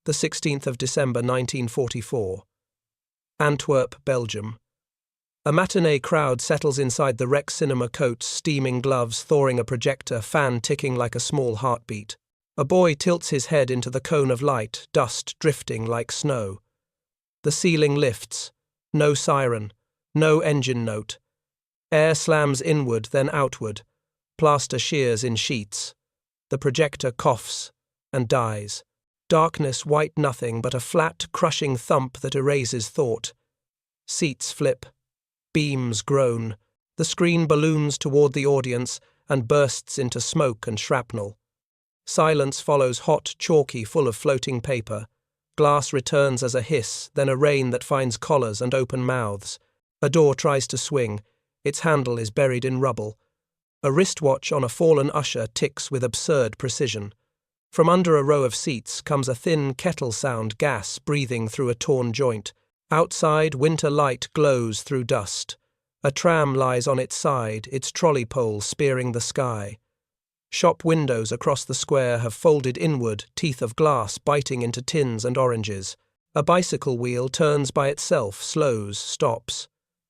the 16th of December 1944. Antwerp, Belgium. A matinee crowd settles inside the Rex cinema, coats, steaming gloves, thawing a projector, fan ticking like a small heartbeat. A boy tilts his head into the cone of light, dust drifting like snow. The ceiling lifts. No siren. No engine note. Air slams inward, then outward. Plaster shears in sheets. The projector coughs and dies. Darkness, white nothing but a flat, crushing thump that erases thought. Seats flip. Beams groan. The screen balloons toward the audience and bursts into smoke and shrapnel. Silence follows, hot, chalky, full of floating paper. Glass returns as a hiss, then a rain that finds collars and open mouths. A door tries to swing. Its handle is buried in rubble. A wristwatch on a fallen usher ticks with absurd precision. From under a row of seats comes a thin kettle sound, gas breathing through a torn joint. Outside, winter light glows through dust. A tram lies on its side, its trolley pole spearing the sky. Shop windows across the square have folded inward, teeth of glass biting into tins and oranges. A bicycle wheel turns by itself, slows, stops.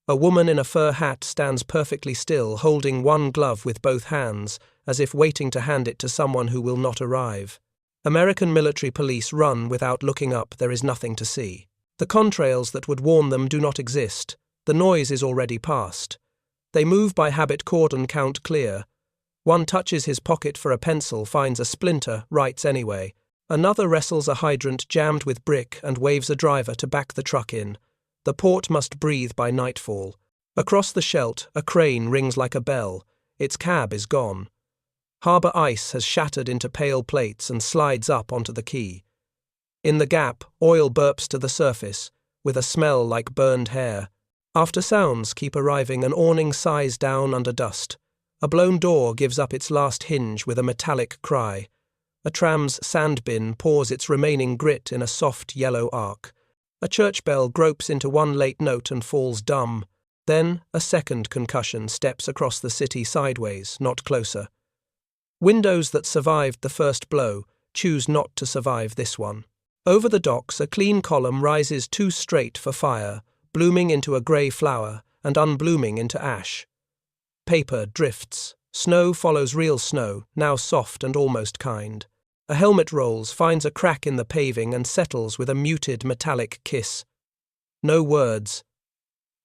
A woman in a fur hat stands perfectly still, holding one glove with both hands, as if waiting to hand it to someone who will not arrive. American military police run without looking up. There is nothing to see. The contrails that would warn them do not exist. The noise is already past. They move by habit, cordon count clear. One touches his pocket for a pencil, finds a splinter, writes anyway. Another wrestles a hydrant jammed with brick and waves a driver to back the truck in. The port must breathe by nightfall. Across the Scheldt, a crane rings like a bell. Its cab is gone. Harbour ice has shattered into pale plates and slides up onto the quay. In the gap, oil burps to the surface, with a smell like burned hair. After sounds keep arriving, an awning sighs down under dust. A blown door gives up its last hinge with a metallic cry. A tram's sand bin pours its remaining grit in a soft yellow arc. A church bell gropes into one late note and falls dumb. Then a second concussion steps across the city sideways, not closer. Windows that survived the first blow choose not to survive this one. Over the docks, a clean column rises too straight for fire, blooming into a grey flower and unblooming into ash. Paper drifts. Snow follows real snow, now soft and almost kind. A helmet rolls, finds a crack in the paving and settles with a muted metallic kiss. No words.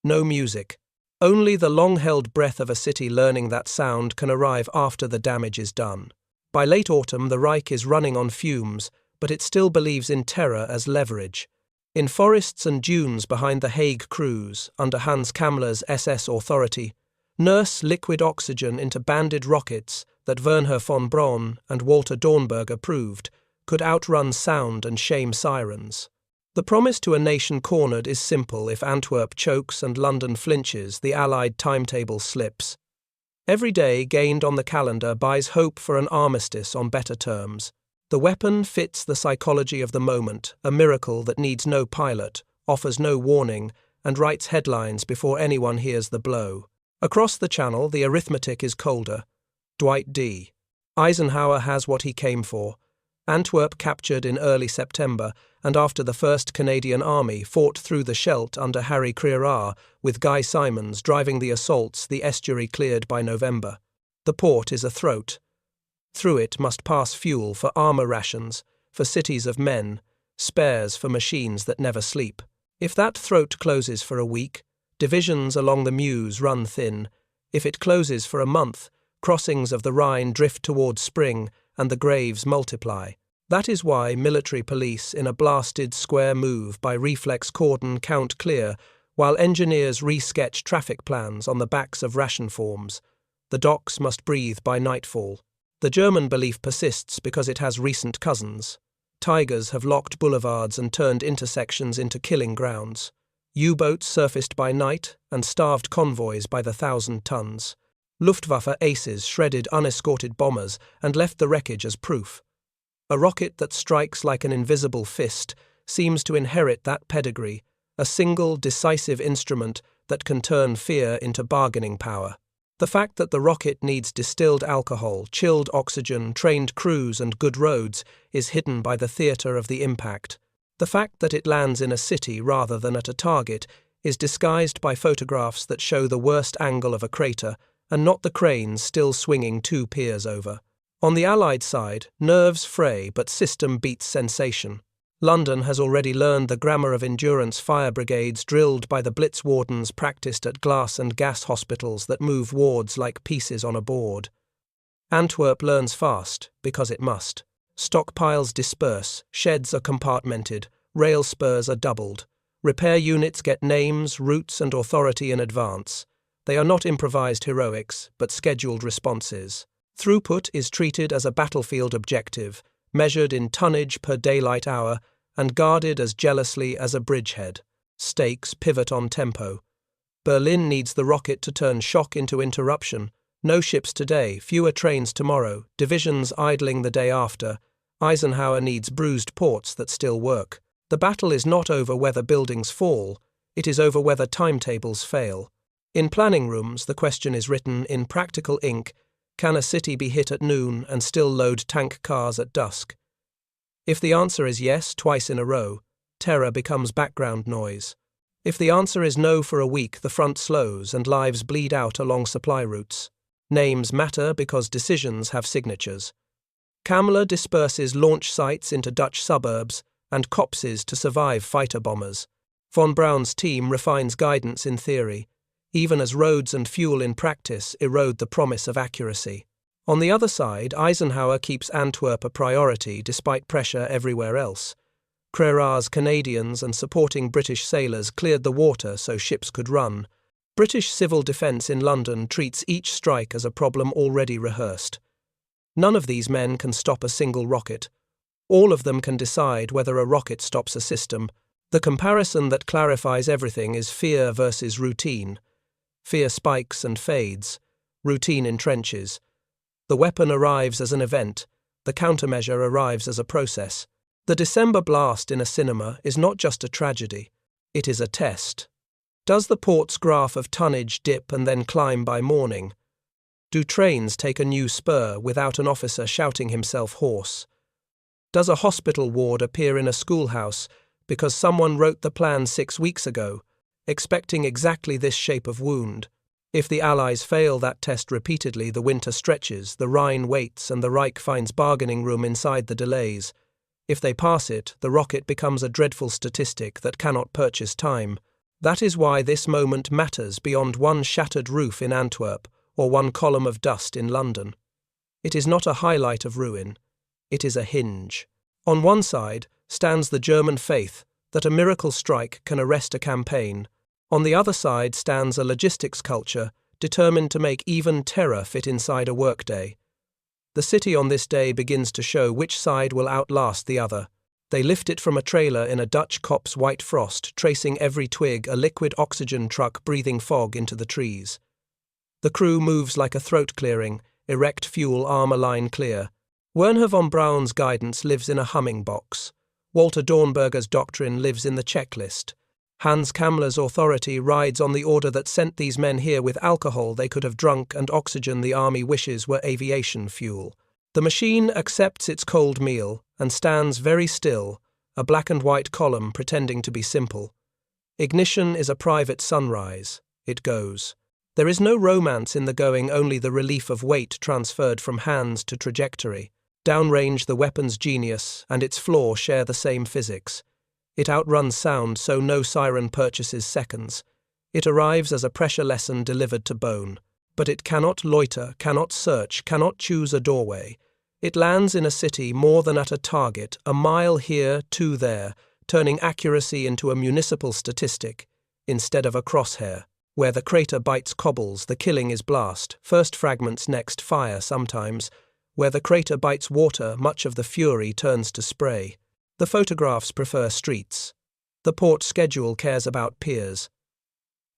No music. Only the long-held breath of a city learning that sound can arrive after the damage is done. By late autumn, the Reich is running on fumes, but it still believes in terror as leverage. In forests and dunes behind the Hague crews, under Hans Kammler's SS authority, nurse liquid oxygen into banded rockets that Wernher von Braun and Walter Dornberg approved could outrun sound and shame sirens. The promise to a nation cornered is simple. If Antwerp chokes and London flinches, the Allied timetable slips. Every day gained on the calendar buys hope for an armistice on better terms. The weapon fits the psychology of the moment, a miracle that needs no pilot, offers no warning, and writes headlines before anyone hears the blow. Across the channel, the arithmetic is colder. Dwight D. Eisenhower has what he came for. Antwerp captured in early September, and after the 1st Canadian Army fought through the Scheldt under Harry Crerar, with Guy Simons driving the assaults, the estuary cleared by November. The port is a throat. Through it must pass fuel for armour rations, for cities of men, spares for machines that never sleep. If that throat closes for a week, divisions along the Meuse run thin. If it closes for a month, crossings of the Rhine drift towards spring and the graves multiply. That is why military police, in a blasted square move by reflex cordon, count clear, while engineers re-sketch traffic plans on the backs of ration forms. The docks must breathe by nightfall. The German belief persists because it has recent cousins. Tigers have locked boulevards and turned intersections into killing grounds. U-boats surfaced by night and starved convoys by the 1,000 tons. Luftwaffe aces shredded unescorted bombers and left the wreckage as proof. A rocket that strikes like an invisible fist seems to inherit that pedigree, a single decisive instrument that can turn fear into bargaining power. The fact that the rocket needs distilled alcohol, chilled oxygen, trained crews and good roads is hidden by the theatre of the impact. The fact that it lands in a city rather than at a target is disguised by photographs that show the worst angle of a crater and not the cranes still swinging 2 piers over. On the Allied side, nerves fray but system beats sensation. London has already learned the grammar of endurance fire brigades drilled by the blitz wardens practiced at glass and gas hospitals that move wards like pieces on a board. Antwerp learns fast, because it must. Stockpiles disperse, sheds are compartmented, rail spurs are doubled. Repair units get names, routes and authority in advance. They are not improvised heroics, but scheduled responses. Throughput is treated as a battlefield objective, measured in tonnage per daylight hour, and guarded as jealously as a bridgehead. Stakes pivot on tempo. Berlin needs the rocket to turn shock into interruption. No ships today, fewer trains tomorrow, divisions idling the day after. Eisenhower needs bruised ports that still work. The battle is not over whether buildings fall, it is over whether timetables fail. In planning rooms, the question is written in practical ink: can a city be hit at noon and still load tank cars at dusk? If the answer is yes twice in a row, terror becomes background noise. If the answer is no for a week, the front slows and lives bleed out along supply routes. Names matter because decisions have signatures. Kamler disperses launch sites into Dutch suburbs and copses to survive fighter bombers. Von Braun's team refines guidance in theory, even as roads and fuel in practice erode the promise of accuracy. On the other side, Eisenhower keeps Antwerp a priority despite pressure everywhere else. Crérar's Canadians and supporting British sailors cleared the water so ships could run. British civil defence in London treats each strike as a problem already rehearsed. None of these men can stop a single rocket. All of them can decide whether a rocket stops a system. The comparison that clarifies everything is fear versus routine. Fear spikes and fades. Routine entrenches. The weapon arrives as an event. The countermeasure arrives as a process. The December blast in a cinema is not just a tragedy. It is a test. Does the port's graph of tonnage dip and then climb by morning? Do trains take a new spur without an officer shouting himself hoarse? Does a hospital ward appear in a schoolhouse because someone wrote the plan 6 weeks ago, expecting exactly this shape of wound? If the Allies fail that test repeatedly, the winter stretches, the Rhine waits, and the Reich finds bargaining room inside the delays. If they pass it, the rocket becomes a dreadful statistic that cannot purchase time. That is why this moment matters beyond one shattered roof in Antwerp or one column of dust in London. It is not a highlight of ruin. It is a hinge. On one side stands the German faith that a miracle strike can arrest a campaign. On the other side stands a logistics culture determined to make even terror fit inside a workday. The city on this day begins to show which side will outlast the other. They lift it from a trailer in a Dutch copse white frost, tracing every twig, a liquid oxygen truck breathing fog into the trees. The crew moves like a throat clearing, erect fuel armor line clear. Wernher von Braun's guidance lives in a humming box. Walter Dornberger's doctrine lives in the checklist. Hans Kammler's authority rides on the order that sent these men here with alcohol they could have drunk and oxygen the army wishes were aviation fuel. The machine accepts its cold meal and stands very still, a black and white column pretending to be simple. Ignition is a private sunrise. It goes. There is no romance in the going, only the relief of weight transferred from hands to trajectory. Downrange, the weapon's genius and its flaw share the same physics. It outruns sound, so no siren purchases seconds. It arrives as a pressure lesson delivered to bone. But it cannot loiter, cannot search, cannot choose a doorway. It lands in a city more than at a target, a mile here, 2 there, turning accuracy into a municipal statistic instead of a crosshair. Where the crater bites cobbles, the killing is blast, first fragments, next fire sometimes. Where the crater bites water, much of the fury turns to spray. The photographs prefer streets. The port schedule cares about piers.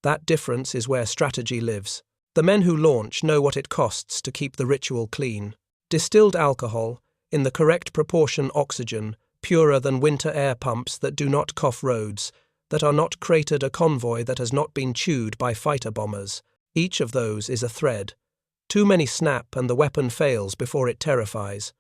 That difference is where strategy lives. The men who launch know what it costs to keep the ritual clean. Distilled alcohol, in the correct proportion oxygen, purer than winter air pumps that do not cough roads, that are not cratered a convoy that has not been chewed by fighter bombers. Each of those is a thread. Too many snap and the weapon fails before it terrifies.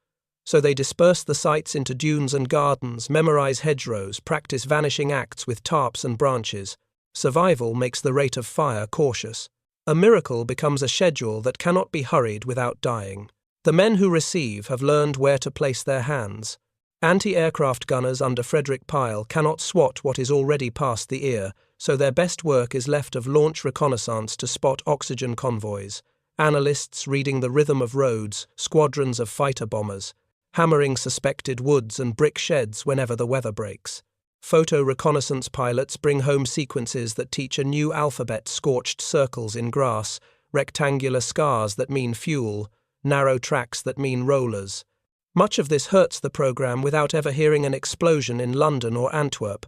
So they disperse the sights into dunes and gardens, memorize hedgerows, practice vanishing acts with tarps and branches. Survival makes the rate of fire cautious. A miracle becomes a schedule that cannot be hurried without dying. The men who receive have learned where to place their hands. Anti-aircraft gunners under Frederick Pyle cannot swat what is already past the ear, so their best work is left of launch reconnaissance to spot oxygen convoys, analysts reading the rhythm of roads, squadrons of fighter bombers, hammering suspected woods and brick sheds whenever the weather breaks. Photo reconnaissance pilots bring home sequences that teach a new alphabet: scorched circles in grass, rectangular scars that mean fuel, narrow tracks that mean rollers. Much of this hurts the program without ever hearing an explosion in London or Antwerp.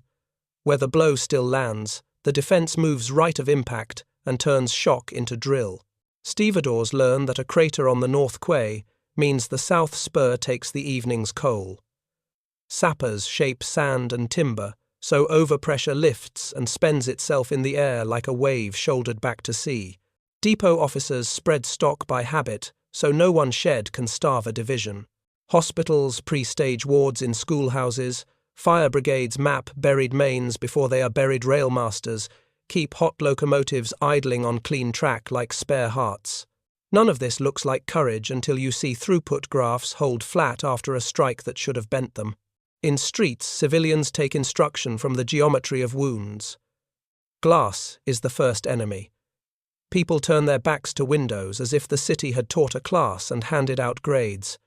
Where the blow still lands, the defence moves right of impact and turns shock into drill. Stevedores learn that a crater on the North Quay means the South Spur takes the evening's coal. Sappers shape sand and timber, so overpressure lifts and spends itself in the air like a wave shouldered back to sea. Depot officers spread stock by habit, so no one shed can starve a division. Hospitals pre-stage wards in schoolhouses, fire brigades map buried mains before they are buried. Railmasters keep hot locomotives idling on clean track like spare hearts. None of this looks like courage until you see throughput graphs hold flat after a strike that should have bent them. In streets, civilians take instruction from the geometry of wounds. Glass is the first enemy. People turn their backs to windows as if the city had taught a class and handed out grades.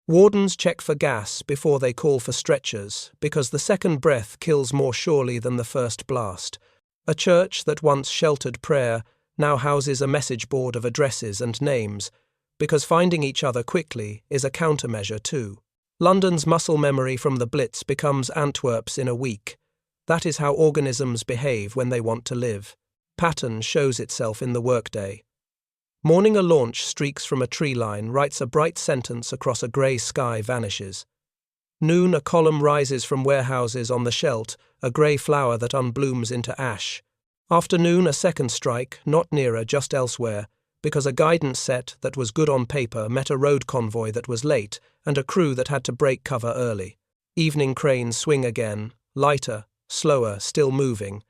Wardens check for gas before they call for stretchers, because the second breath kills more surely than the first blast. A church that once sheltered prayer now houses a message board of addresses and names, because finding each other quickly is a countermeasure too. London's muscle memory from the Blitz becomes Antwerp's in a week. That is how organisms behave when they want to live. Pattern shows itself in the workday. Morning a launch streaks from a tree line, writes a bright sentence across a grey sky, vanishes. Noon a column rises from warehouses on the Scheldt, a grey flower that unblooms into ash. Afternoon a second strike, not nearer, just elsewhere, because a guidance set that was good on paper met a road convoy that was late and a crew that had to break cover early. Evening cranes swing again, lighter, slower, still moving.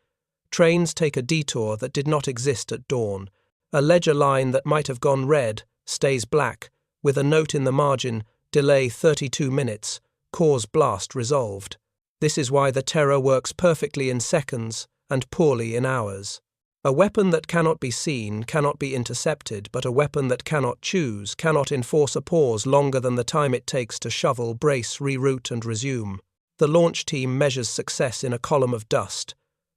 Trains take a detour that did not exist at dawn. A ledger line that might have gone red stays black, with a note in the margin, delay 32 minutes, cause blast resolved. This is why the terror works perfectly in seconds and poorly in hours. A weapon that cannot be seen cannot be intercepted, but a weapon that cannot choose cannot enforce a pause longer than the time it takes to shovel, brace, reroute and resume. The launch team measures success in a column of dust.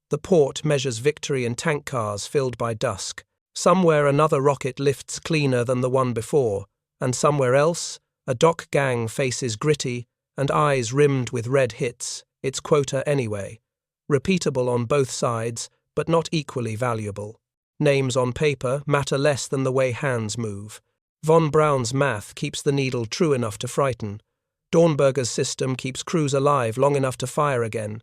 The port measures victory in tank cars filled by dusk. Somewhere another rocket lifts cleaner than the one before, and somewhere else a dock gang faces gritty and eyes rimmed with red hits, its quota anyway. Repeatable on both sides, but not equally valuable. Names on paper matter less than the way hands move. Von Braun's math keeps the needle true enough to frighten. Dornberger's system keeps crews alive long enough to fire again.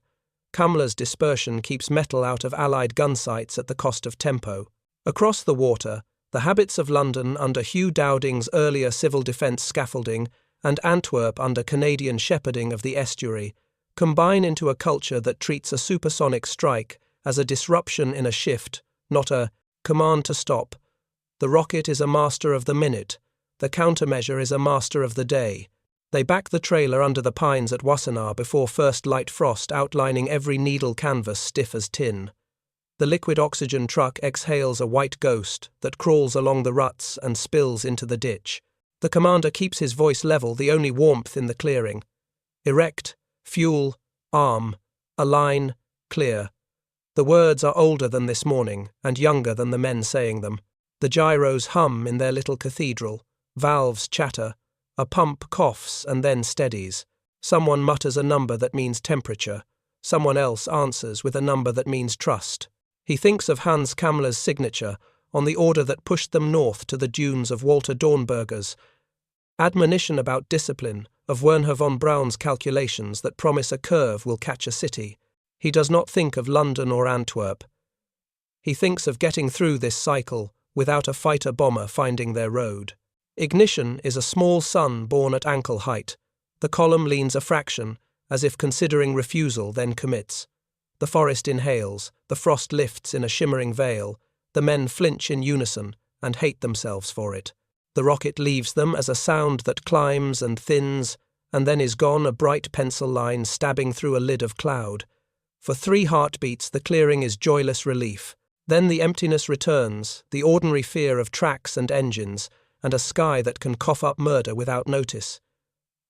Kammler's dispersion keeps metal out of Allied gun sights at the cost of tempo. Across the water, the habits of London under Hugh Dowding's earlier civil defence scaffolding and Antwerp under Canadian shepherding of the estuary combine into a culture that treats a supersonic strike as a disruption in a shift, not a command to stop. The rocket is a master of the minute. The countermeasure is a master of the day. They back the trailer under the pines at Wassenaar before first light frost outlining every needle canvas stiff as tin. The liquid oxygen truck exhales a white ghost that crawls along the ruts and spills into the ditch. The commander keeps his voice level, the only warmth in the clearing. Erect, fuel, arm, align, clear. The words are older than this morning and younger than the men saying them. The gyros hum in their little cathedral. Valves chatter. A pump coughs and then steadies. Someone mutters a number that means temperature. Someone else answers with a number that means trust. He thinks of Hans Kammler's signature on the order that pushed them north to the dunes of Walter Dornberger's. Admonition about discipline, of Wernher von Braun's calculations that promise a curve will catch a city. He does not think of London or Antwerp. He thinks of getting through this cycle, without a fighter-bomber finding their road. Ignition is a small sun born at ankle height. The column leans a fraction, as if considering refusal, then commits. The forest inhales, the frost lifts in a shimmering veil, the men flinch in unison and hate themselves for it. The rocket leaves them as a sound that climbs and thins, and then is gone, a bright pencil line stabbing through a lid of cloud. For 3 heartbeats the clearing is joyless relief. Then the emptiness returns, the ordinary fear of tracks and engines, and a sky that can cough up murder without notice.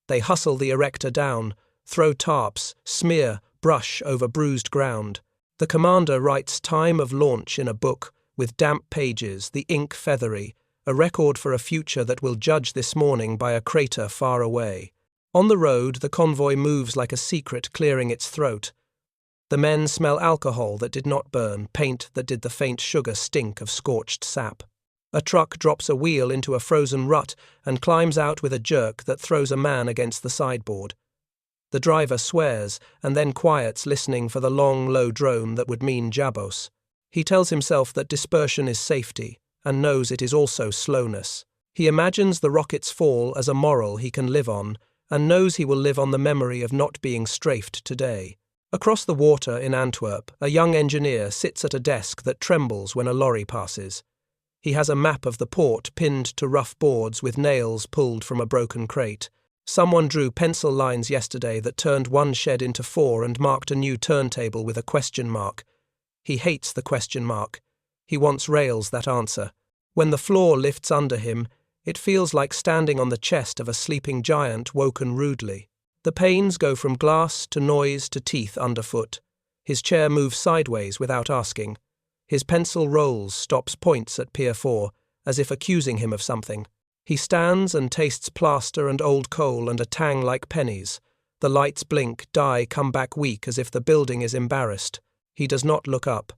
They hustle the erector down, throw tarps, smear, brush over bruised ground. The commander writes time of launch in a book, with damp pages, the ink feathery, a record for a future that will judge this morning by a crater far away. On the road, the convoy moves like a secret clearing its throat. The men smell alcohol that did not burn, paint that did the faint sugar stink of scorched sap. A truck drops a wheel into a frozen rut and climbs out with a jerk that throws a man against the sideboard. The driver swears and then quiets, listening for the long, low drone that would mean Jabos. He tells himself that dispersion is safety, and knows it is also slowness. He imagines the rocket's fall as a moral he can live on, and knows he will live on the memory of not being strafed today. Across the water in Antwerp, a young engineer sits at a desk that trembles when a lorry passes. He has a map of the port pinned to rough boards with nails pulled from a broken crate. Someone drew pencil lines yesterday that turned one shed into 4 and marked a new turntable with a question mark. He hates the question mark. He wants rails that answer. When the floor lifts under him, it feels like standing on the chest of a sleeping giant woken rudely. The panes go from glass to noise to teeth underfoot. His chair moves sideways without asking. His pencil rolls, stops points at Pier 4, as if accusing him of something. He stands and tastes plaster and old coal and a tang like pennies. The lights blink, die, come back weak as if the building is embarrassed. He does not look up.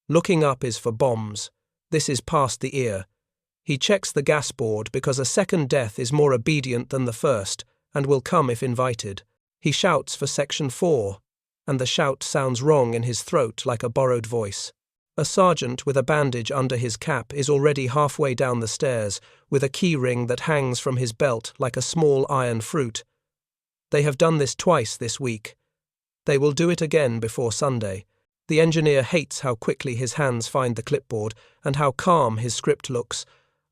Looking up is for bombs. This is past the ear. He checks the gas board because a second death is more obedient than the first and will come if invited. He shouts for Section 4, and the shout sounds wrong in his throat like a borrowed voice. A sergeant with a bandage under his cap is already halfway down the stairs with a key ring that hangs from his belt like a small iron fruit. They have done this twice this week. They will do it again before Sunday. The engineer hates how quickly his hands find the clipboard and how calm his script looks.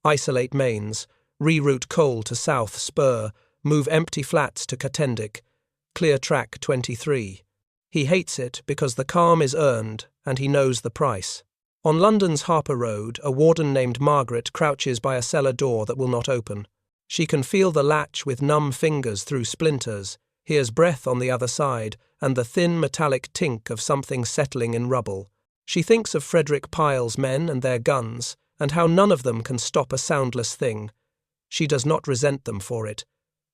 Isolate mains, reroute coal to South Spur, move empty flats to Katendik, clear track 23. He hates it because the calm is earned and he knows the price. On London's Harper Road, a warden named Margaret crouches by a cellar door that will not open. She can feel the latch with numb fingers through splinters, hears breath on the other side, and the thin metallic tink of something settling in rubble. She thinks of Frederick Pyle's men and their guns, and how none of them can stop a soundless thing. She does not resent them for it.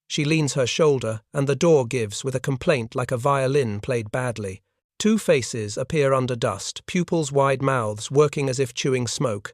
She leans her shoulder, and the door gives with a complaint like a violin played badly. 2 faces appear under dust, pupils wide mouths working as if chewing smoke.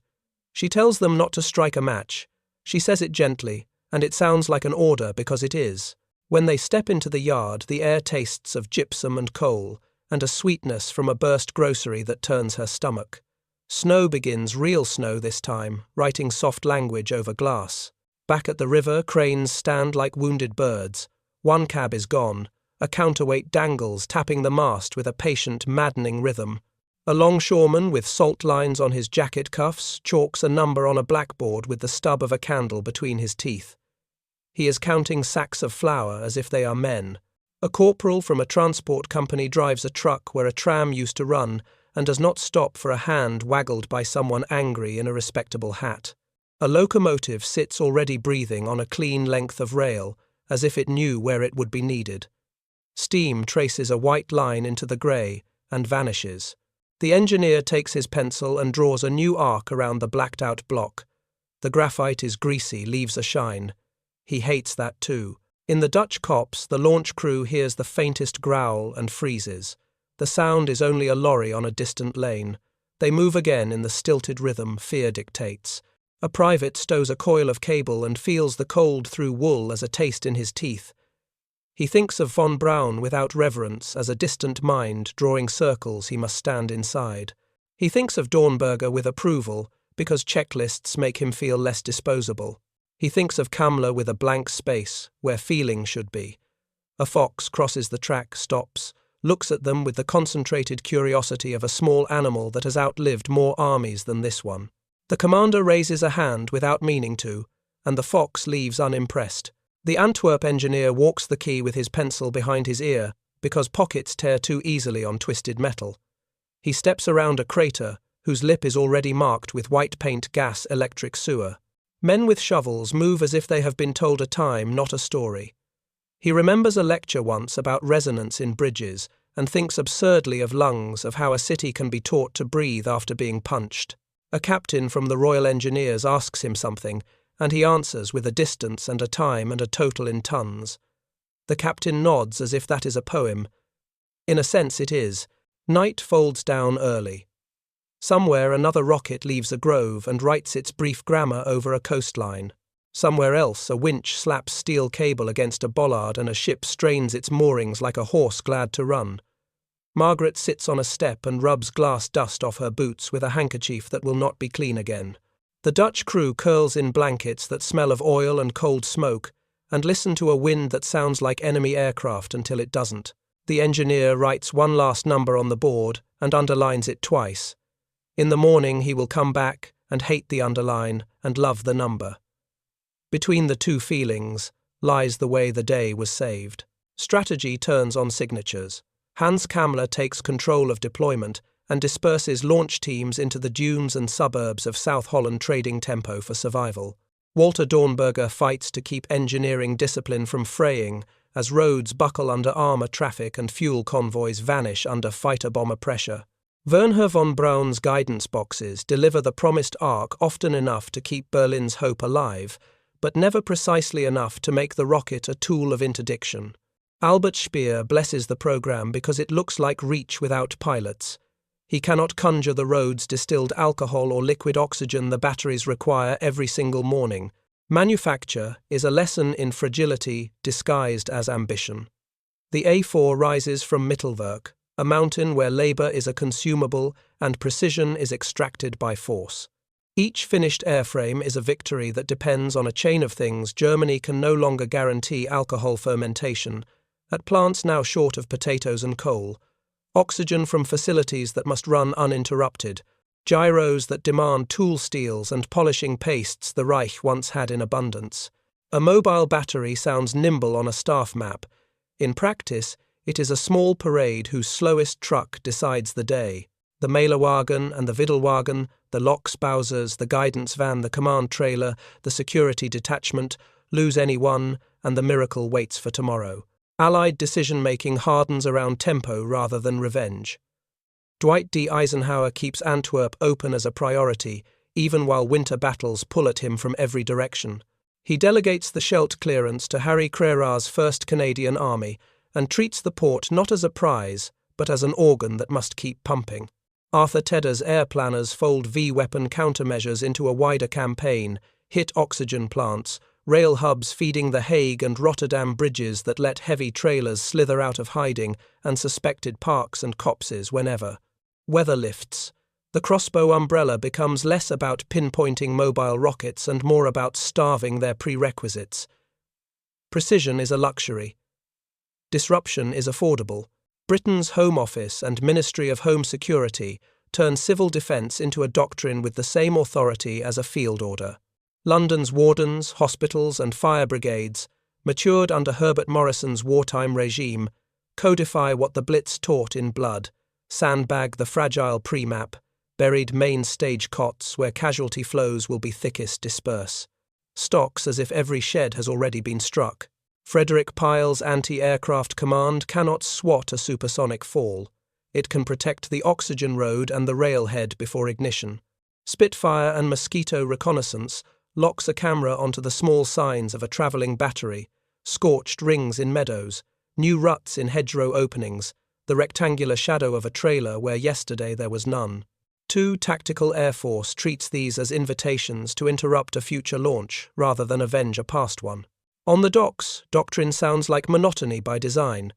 She tells them not to strike a match. She says it gently, and it sounds like an order because it is. When they step into the yard, the air tastes of gypsum and coal, and a sweetness from a burst grocery that turns her stomach. Snow begins, real snow this time, writing soft language over glass. Back at the river, cranes stand like wounded birds. One cab is gone. A counterweight dangles, tapping the mast with a patient, maddening rhythm. A longshoreman with salt lines on his jacket cuffs chalks a number on a blackboard with the stub of a candle between his teeth. He is counting sacks of flour as if they are men. A corporal from a transport company drives a truck where a tram used to run and does not stop for a hand waggled by someone angry in a respectable hat. A locomotive sits already breathing on a clean length of rail, as if it knew where it would be needed. Steam traces a white line into the grey and vanishes. The engineer takes his pencil and draws a new arc around the blacked-out block. The graphite is greasy, leaves a shine. He hates that too. In the Dutch copse, the launch crew hears the faintest growl and freezes. The sound is only a lorry on a distant lane. They move again in the stilted rhythm fear dictates. A private stows a coil of cable and feels the cold through wool as a taste in his teeth. He thinks of von Braun without reverence as a distant mind drawing circles he must stand inside. He thinks of Dornberger with approval, because checklists make him feel less disposable. He thinks of Kamla with a blank space, where feeling should be. A fox crosses the track, stops, looks at them with the concentrated curiosity of a small animal that has outlived more armies than this one. The commander raises a hand without meaning to, and the fox leaves unimpressed. The Antwerp engineer walks the key with his pencil behind his ear, because pockets tear too easily on twisted metal. He steps around a crater, whose lip is already marked with white paint gas electric sewer. Men with shovels move as if they have been told a time, not a story. He remembers a lecture once about resonance in bridges, and thinks absurdly of lungs, of how a city can be taught to breathe after being punched. A captain from the Royal Engineers asks him something, and he answers with a distance and a time and a total in tons. The captain nods as if that is a poem. In a sense it is. Night folds down early. Somewhere another rocket leaves a grove and writes its brief grammar over a coastline. Somewhere else a winch slaps steel cable against a bollard and a ship strains its moorings like a horse glad to run. Margaret sits on a step and rubs glass dust off her boots with a handkerchief that will not be clean again. The Dutch crew curls in blankets that smell of oil and cold smoke and listen to a wind that sounds like enemy aircraft until it doesn't. The engineer writes one last number on the board and underlines it twice. In the morning he will come back and hate the underline and love the number. Between the two feelings lies the way the day was saved. Strategy turns on signatures. Hans Kamler takes control of deployment and disperses launch teams into the dunes and suburbs of South Holland trading tempo for survival. Walter Dornberger fights to keep engineering discipline from fraying as roads buckle under armour traffic and fuel convoys vanish under fighter-bomber pressure. Wernher von Braun's guidance boxes deliver the promised arc often enough to keep Berlin's hope alive, but never precisely enough to make the rocket a tool of interdiction. Albert Speer blesses the program because it looks like Reach without pilots. He cannot conjure the roads distilled alcohol or liquid oxygen the batteries require every single morning. Manufacture is a lesson in fragility disguised as ambition. The A4 rises from Mittelwerk, a mountain where labour is a consumable and precision is extracted by force. Each finished airframe is a victory that depends on a chain of things. Germany can no longer guarantee alcohol fermentation, at plants now short of potatoes and coal, oxygen from facilities that must run uninterrupted, gyros that demand tool steels and polishing pastes the Reich once had in abundance. A mobile battery sounds nimble on a staff map. In practice, it is a small parade whose slowest truck decides the day. The Mailerwagen and the Widdelwagen, the Loksbausers, the guidance van, the command trailer, the security detachment, lose any one, and the miracle waits for tomorrow. Allied decision-making hardens around tempo rather than revenge. Dwight D. Eisenhower keeps Antwerp open as a priority, even while winter battles pull at him from every direction. He delegates the Scheldt clearance to Harry Crerar's 1st Canadian Army and treats the port not as a prize, but as an organ that must keep pumping. Arthur Tedder's air planners fold V-weapon countermeasures into a wider campaign, hit oxygen plants, rail hubs feeding the Hague and Rotterdam bridges that let heavy trailers slither out of hiding, and suspected parks and copses whenever. Weather lifts. The crossbow umbrella becomes less about pinpointing mobile rockets and more about starving their prerequisites. Precision is a luxury. Disruption is affordable. Britain's Home Office and Ministry of Home Security turn civil defence into a doctrine with the same authority as a field order. London's wardens, hospitals and fire brigades, matured under Herbert Morrison's wartime regime, codify what the Blitz taught in blood, sandbag the fragile pre-map, buried main stage cots where casualty flows will be thickest disperse. Stocks as if every shed has already been struck. Frederick Pyle's anti-aircraft command cannot swat a supersonic fall. It can protect the oxygen road and the railhead before ignition. Spitfire and Mosquito reconnaissance locks a camera onto the small signs of a travelling battery, scorched rings in meadows, new ruts in hedgerow openings, the rectangular shadow of a trailer where yesterday there was none. 2 Tactical Air Force treats these as invitations to interrupt a future launch rather than avenge a past one. On the docks, doctrine sounds like monotony by design.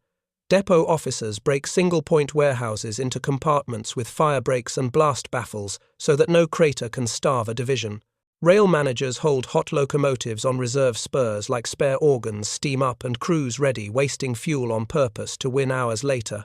Depot officers break single-point warehouses into compartments with fire breaks and blast baffles so that no crater can starve a division. Rail managers hold hot locomotives on reserve spurs like spare organs, steam up and crews ready, wasting fuel on purpose to win hours later.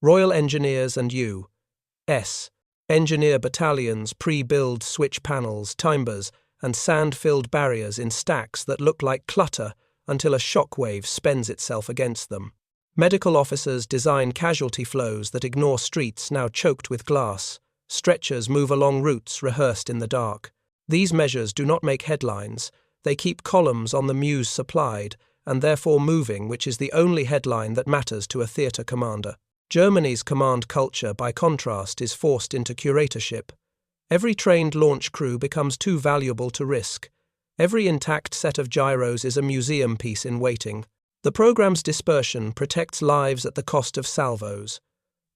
Royal Engineers and U.S. Engineer battalions pre-build switch panels, timbers, and sand-filled barriers in stacks that look like clutter until a shockwave spends itself against them. Medical officers design casualty flows that ignore streets now choked with glass. Stretchers move along routes rehearsed in the dark. These measures do not make headlines. They keep columns on the muse supplied, and therefore moving, which is the only headline that matters to a theatre commander. Germany's command culture, by contrast, is forced into curatorship. Every trained launch crew becomes too valuable to risk. Every intact set of gyros is a museum piece in waiting. The program's dispersion protects lives at the cost of salvos.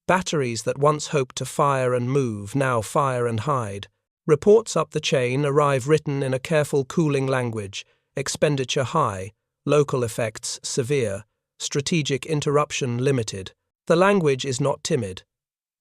Batteries that once hoped to fire and move now fire and hide. Reports up the chain arrive written in a careful cooling language, expenditure high, local effects severe, strategic interruption limited. The language is not timid.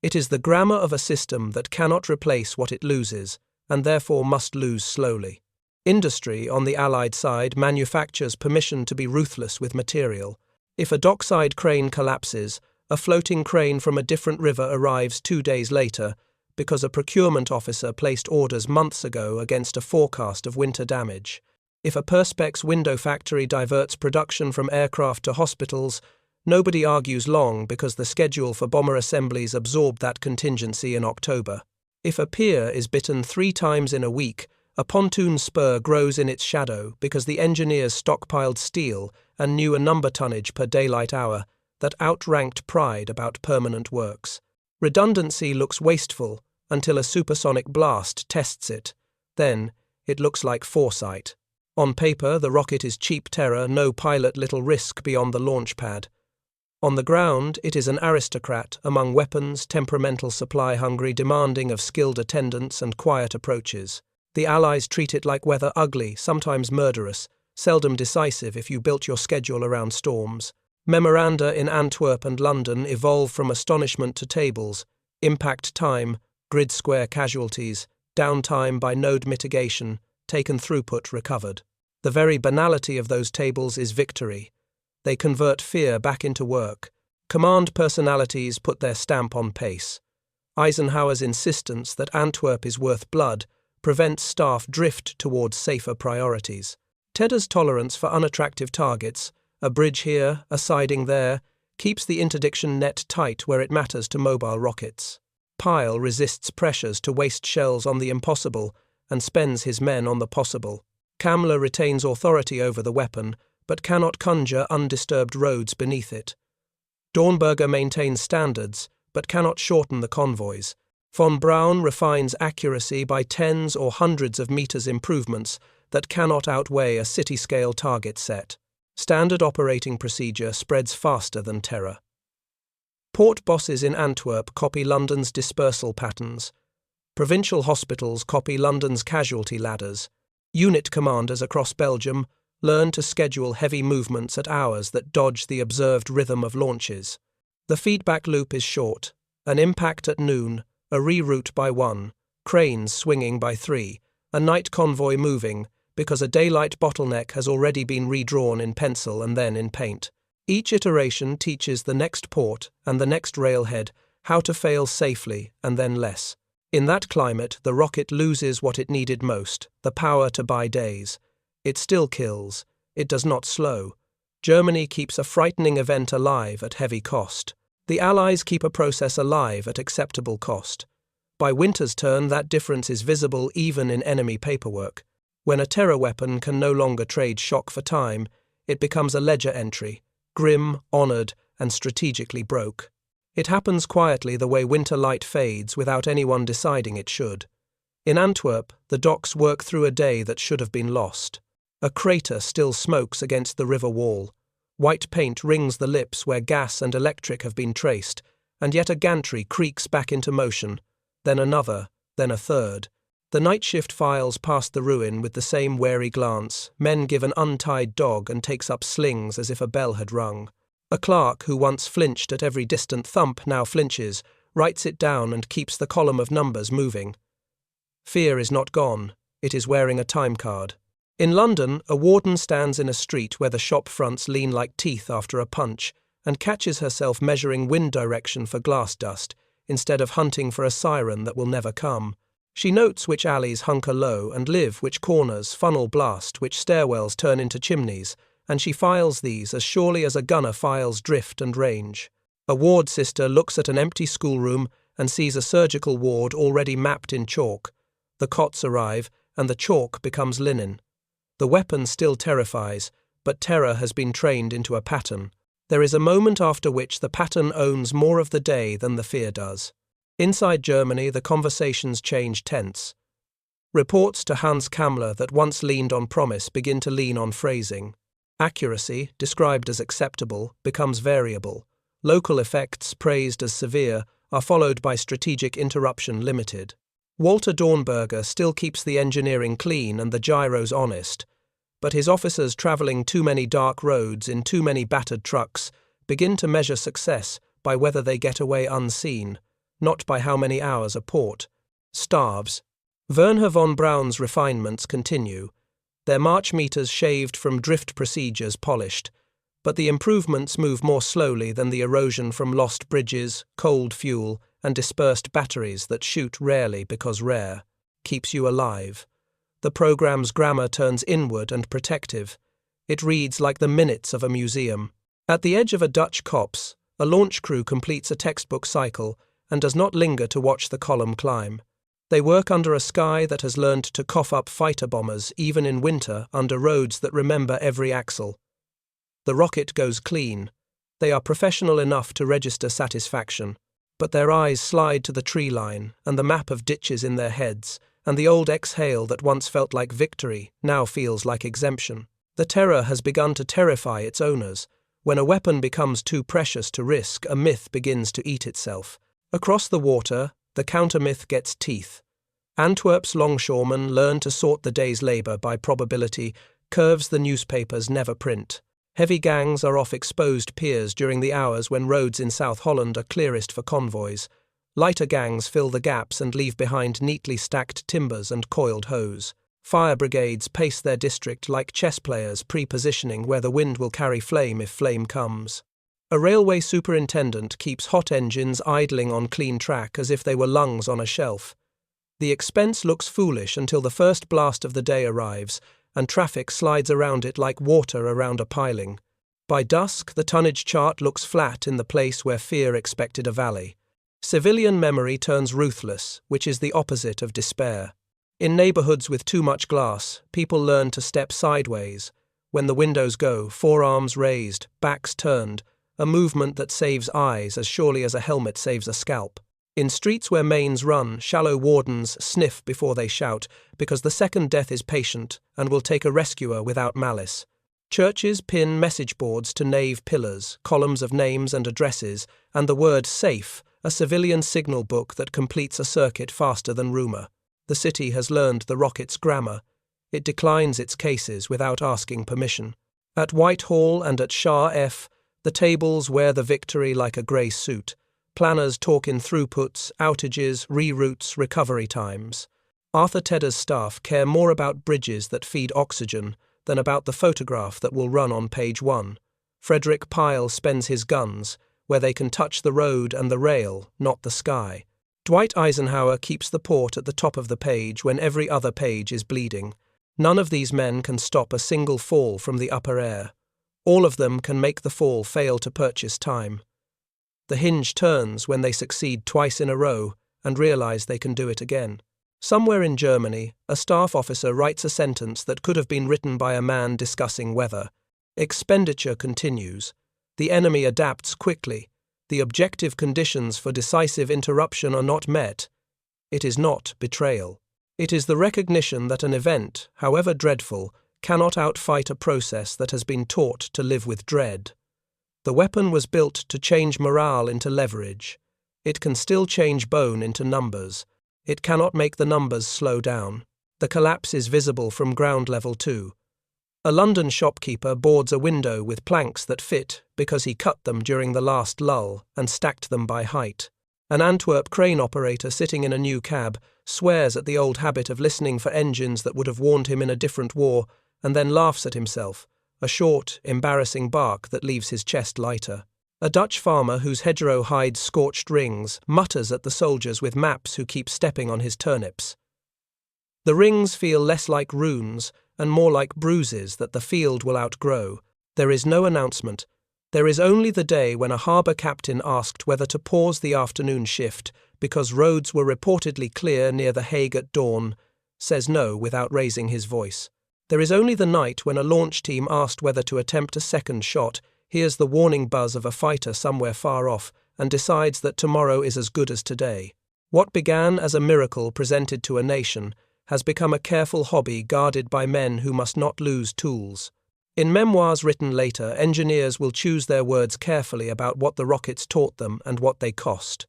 It is the grammar of a system that cannot replace what it loses, and therefore must lose slowly. Industry, on the Allied side, manufactures permission to be ruthless with material. If a dockside crane collapses, a floating crane from a different river arrives 2 days later, because a procurement officer placed orders months ago against a forecast of winter damage. If a Perspex window factory diverts production from aircraft to hospitals, nobody argues long because the schedule for bomber assemblies absorbed that contingency in October. If a pier is bitten 3 times in a week, a pontoon spur grows in its shadow because the engineers stockpiled steel and knew a number tonnage per daylight hour that outranked pride about permanent works. Redundancy looks wasteful until a supersonic blast tests it. Then, it looks like foresight. On paper, the rocket is cheap terror, no pilot, little risk beyond the launch pad. On the ground, it is an aristocrat among weapons, temperamental, supply-hungry, demanding of skilled attendants and quiet approaches. The Allies treat it like weather, ugly, sometimes murderous, seldom decisive if you built your schedule around storms. Memoranda in Antwerp and London evolve from astonishment to tables, impact time, grid square casualties, downtime by node mitigation, taken throughput recovered. The very banality of those tables is victory. They convert fear back into work. Command personalities put their stamp on pace. Eisenhower's insistence that Antwerp is worth blood prevents staff drift towards safer priorities. Tedder's tolerance for unattractive targets, a bridge here, a siding there, keeps the interdiction net tight where it matters to mobile rockets. Pyle resists pressures to waste shells on the impossible and spends his men on the possible. Kamler retains authority over the weapon, but cannot conjure undisturbed roads beneath it. Dornberger maintains standards, but cannot shorten the convoys. Von Braun refines accuracy by tens or hundreds of meters improvements that cannot outweigh a city-scale target set. Standard operating procedure spreads faster than terror. Port bosses in Antwerp copy London's dispersal patterns. Provincial hospitals copy London's casualty ladders. Unit commanders across Belgium learn to schedule heavy movements at hours that dodge the observed rhythm of launches. The feedback loop is short. An impact at noon, a reroute by 1, cranes swinging by 3, a night convoy moving, because a daylight bottleneck has already been redrawn in pencil and then in paint. Each iteration teaches the next port and the next railhead how to fail safely and then less. In that climate, the rocket loses what it needed most, the power to buy days. It still kills. It does not slow. Germany keeps a frightening event alive at heavy cost. The Allies keep a process alive at acceptable cost. By winter's turn, that difference is visible even in enemy paperwork. When a terror weapon can no longer trade shock for time, it becomes a ledger entry, grim, honoured, and strategically broke. It happens quietly the way winter light fades without anyone deciding it should. In Antwerp, the docks work through a day that should have been lost. A crater still smokes against the river wall. White paint rings the lips where gas and electric have been traced, and yet a gantry creaks back into motion, then another, then a third. The night shift files past the ruin with the same wary glance. Men give an untied dog and takes up slings as if a bell had rung. A clerk who once flinched at every distant thump now flinches, writes it down and keeps the column of numbers moving. Fear is not gone, it is wearing a time card. In London, a warden stands in a street where the shop fronts lean like teeth after a punch and catches herself measuring wind direction for glass dust instead of hunting for a siren that will never come. She notes which alleys hunker low and live, which corners funnel blast, which stairwells turn into chimneys, and she files these as surely as a gunner files drift and range. A ward sister looks at an empty schoolroom and sees a surgical ward already mapped in chalk. The cots arrive, and the chalk becomes linen. The weapon still terrifies, but terror has been trained into a pattern. There is a moment after which the pattern owns more of the day than the fear does. Inside Germany, the conversations change tense. Reports to Hans Kammler that once leaned on promise begin to lean on phrasing. Accuracy, described as acceptable, becomes variable. Local effects, praised as severe, are followed by strategic interruption limited. Walter Dornberger still keeps the engineering clean and the gyros honest, but his officers travelling too many dark roads in too many battered trucks begin to measure success by whether they get away unseen, not by how many hours a port starves. Wernher von Braun's refinements continue, their March meters shaved from drift procedures polished, but the improvements move more slowly than the erosion from lost bridges, cold fuel, and dispersed batteries that shoot rarely because rare, keeps you alive. The program's grammar turns inward and protective. It reads like the minutes of a museum. At the edge of a Dutch copse, a launch crew completes a textbook cycle and does not linger to watch the column climb. They work under a sky that has learned to cough up fighter bombers even in winter under roads that remember every axle. The rocket goes clean. They are professional enough to register satisfaction. But their eyes slide to the tree line and the map of ditches in their heads, and the old exhale that once felt like victory now feels like exemption. The terror has begun to terrify its owners. When a weapon becomes too precious to risk, a myth begins to eat itself. Across the water, the counter-myth gets teeth. Antwerp's longshoremen learn to sort the day's labour by probability, curves the newspapers never print. Heavy gangs are off exposed piers during the hours when roads in South Holland are clearest for convoys. Lighter gangs fill the gaps and leave behind neatly stacked timbers and coiled hose. Fire brigades pace their district like chess players pre-positioning where the wind will carry flame if flame comes. A railway superintendent keeps hot engines idling on clean track as if they were lungs on a shelf. The expense looks foolish until the first blast of the day arrives, and traffic slides around it like water around a piling. By dusk, the tonnage chart looks flat in the place where fear expected a valley. Civilian memory turns ruthless, which is the opposite of despair. In neighbourhoods with too much glass, people learn to step sideways. When the windows go, forearms raised, backs turned, a movement that saves eyes as surely as a helmet saves a scalp. In streets where mains run, shallow wardens sniff before they shout, because the second death is patient and will take a rescuer without malice. Churches pin message boards to nave pillars, columns of names and addresses, and the word safe, a civilian signal book that completes a circuit faster than rumour. The city has learned the rocket's grammar. It declines its cases without asking permission. At Whitehall and at Shah F, the tables wear the victory like a grey suit. Planners talk in throughputs, outages, reroutes, recovery times. Arthur Tedder's staff care more about bridges that feed oxygen than about the photograph that will run on page 1. Frederick Pyle spends his guns where they can touch the road and the rail, not the sky. Dwight Eisenhower keeps the port at the top of the page when every other page is bleeding. None of these men can stop a single fall from the upper air. All of them can make the fall fail to purchase time. The hinge turns when they succeed twice in a row and realize they can do it again. Somewhere in Germany, a staff officer writes a sentence that could have been written by a man discussing weather. Expenditure continues. The enemy adapts quickly. The objective conditions for decisive interruption are not met. It is not betrayal. It is the recognition that an event, however dreadful, cannot outfight a process that has been taught to live with dread. The weapon was built to change morale into leverage. It can still change bone into numbers. It cannot make the numbers slow down. The collapse is visible from ground level too. A London shopkeeper boards a window with planks that fit because he cut them during the last lull and stacked them by height. An Antwerp crane operator sitting in a new cab swears at the old habit of listening for engines that would have warned him in a different war, and then laughs at himself, a short, embarrassing bark that leaves his chest lighter. A Dutch farmer whose hedgerow hides scorched rings mutters at the soldiers with maps who keep stepping on his turnips. The rings feel less like runes and more like bruises that the field will outgrow. There is no announcement. There is only the day when a harbour captain asked whether to pause the afternoon shift because roads were reportedly clear near The Hague at dawn, says no without raising his voice. There is only the night when a launch team asked whether to attempt a second shot, hears the warning buzz of a fighter somewhere far off, and decides that tomorrow is as good as today. What began as a miracle presented to a nation has become a careful hobby guarded by men who must not lose tools. In memoirs written later, engineers will choose their words carefully about what the rockets taught them and what they cost.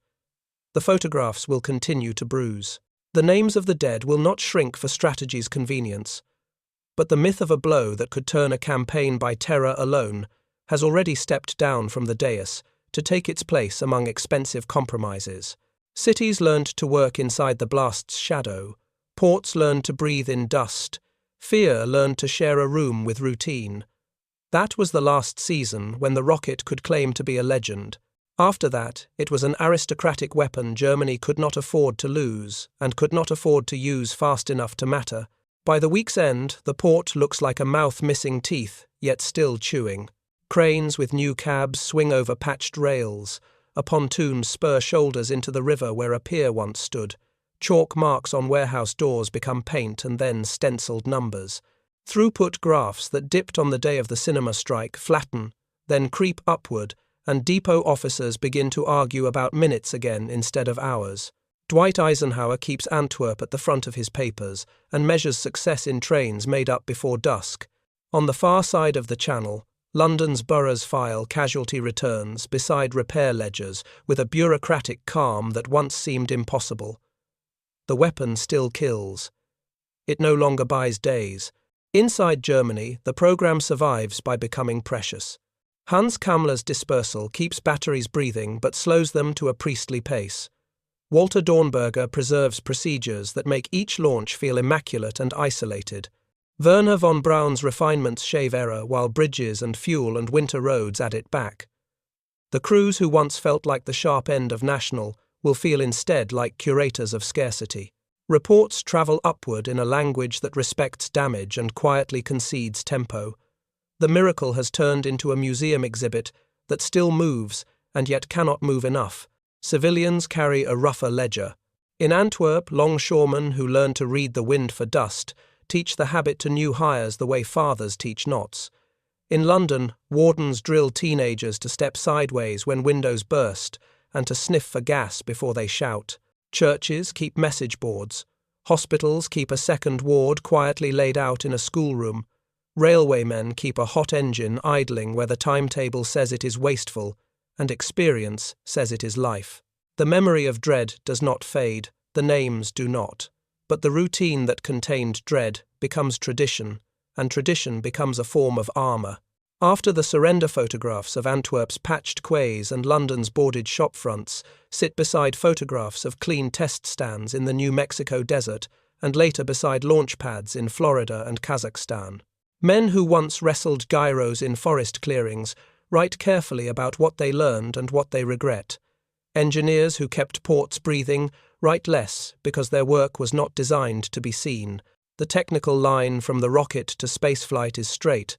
The photographs will continue to bruise. The names of the dead will not shrink for strategy's convenience. But the myth of a blow that could turn a campaign by terror alone has already stepped down from the dais to take its place among expensive compromises. Cities learned to work inside the blast's shadow. Ports learned to breathe in dust. Fear learned to share a room with routine. That was the last season when the rocket could claim to be a legend. After that, it was an aristocratic weapon Germany could not afford to lose and could not afford to use fast enough to matter. By the week's end, the port looks like a mouth missing teeth, yet still chewing. Cranes with new cabs swing over patched rails. A pontoon spur shoulders into the river where a pier once stood. Chalk marks on warehouse doors become paint and then stenciled numbers. Throughput graphs that dipped on the day of the cinema strike flatten, then creep upward, and depot officers begin to argue about minutes again instead of hours. Dwight Eisenhower keeps Antwerp at the front of his papers and measures success in trains made up before dusk. On the far side of the channel, London's boroughs file casualty returns beside repair ledgers with a bureaucratic calm that once seemed impossible. The weapon still kills. It no longer buys days. Inside Germany, the program survives by becoming precious. Hans Kammler's dispersal keeps batteries breathing but slows them to a priestly pace. Walter Dornberger preserves procedures that make each launch feel immaculate and isolated. Werner von Braun's refinements shave error while bridges and fuel and winter roads add it back. The crews who once felt like the sharp end of national will feel instead like curators of scarcity. Reports travel upward in a language that respects damage and quietly concedes tempo. The miracle has turned into a museum exhibit that still moves and yet cannot move enough. Civilians carry a rougher ledger. In Antwerp, longshoremen who learn to read the wind for dust teach the habit to new hires the way fathers teach knots. In London, wardens drill teenagers to step sideways when windows burst and to sniff for gas before they shout. Churches keep message boards. Hospitals keep a second ward quietly laid out in a schoolroom. Railwaymen keep a hot engine idling where the timetable says it is wasteful and experience says it is life. The memory of dread does not fade, the names do not. But the routine that contained dread becomes tradition, and tradition becomes a form of armour. After the surrender photographs of Antwerp's patched quays and London's boarded shopfronts sit beside photographs of clean test stands in the New Mexico desert and later beside launch pads in Florida and Kazakhstan. Men who once wrestled gyros in forest clearings write carefully about what they learned and what they regret. Engineers who kept ports breathing write less because their work was not designed to be seen. The technical line from the rocket to spaceflight is straight.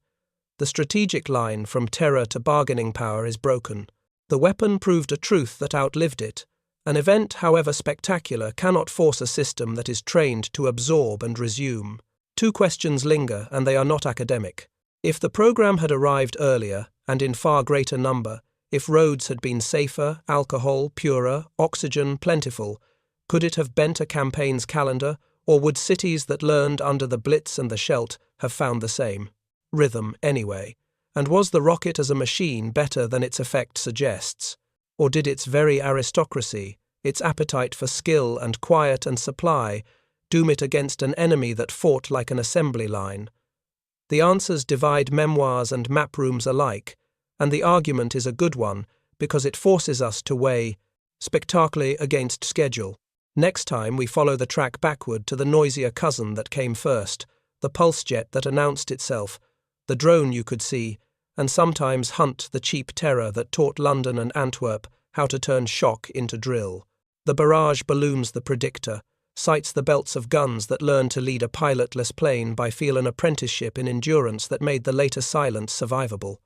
The strategic line from terror to bargaining power is broken. The weapon proved a truth that outlived it. An event, however spectacular, cannot force a system that is trained to absorb and resume. Two questions linger, and they are not academic. If the program had arrived earlier, and in far greater number, if roads had been safer, alcohol purer, oxygen plentiful, could it have bent a campaign's calendar, or would cities that learned under the Blitz and the Scheldt have found the same? Rhythm, anyway. And was the rocket as a machine better than its effect suggests? Or did its very aristocracy, its appetite for skill and quiet and supply, doom it against an enemy that fought like an assembly line? The answers divide memoirs and map rooms alike, and the argument is a good one because it forces us to weigh spectacle against schedule. Next time we follow the track backward to the noisier cousin that came first, the pulse jet that announced itself, the drone you could see, and sometimes hunt the cheap terror that taught London and Antwerp how to turn shock into drill. The barrage balloons the predictor, cites the belts of guns that learned to lead a pilotless plane by feel an apprenticeship in endurance that made the later silence survivable.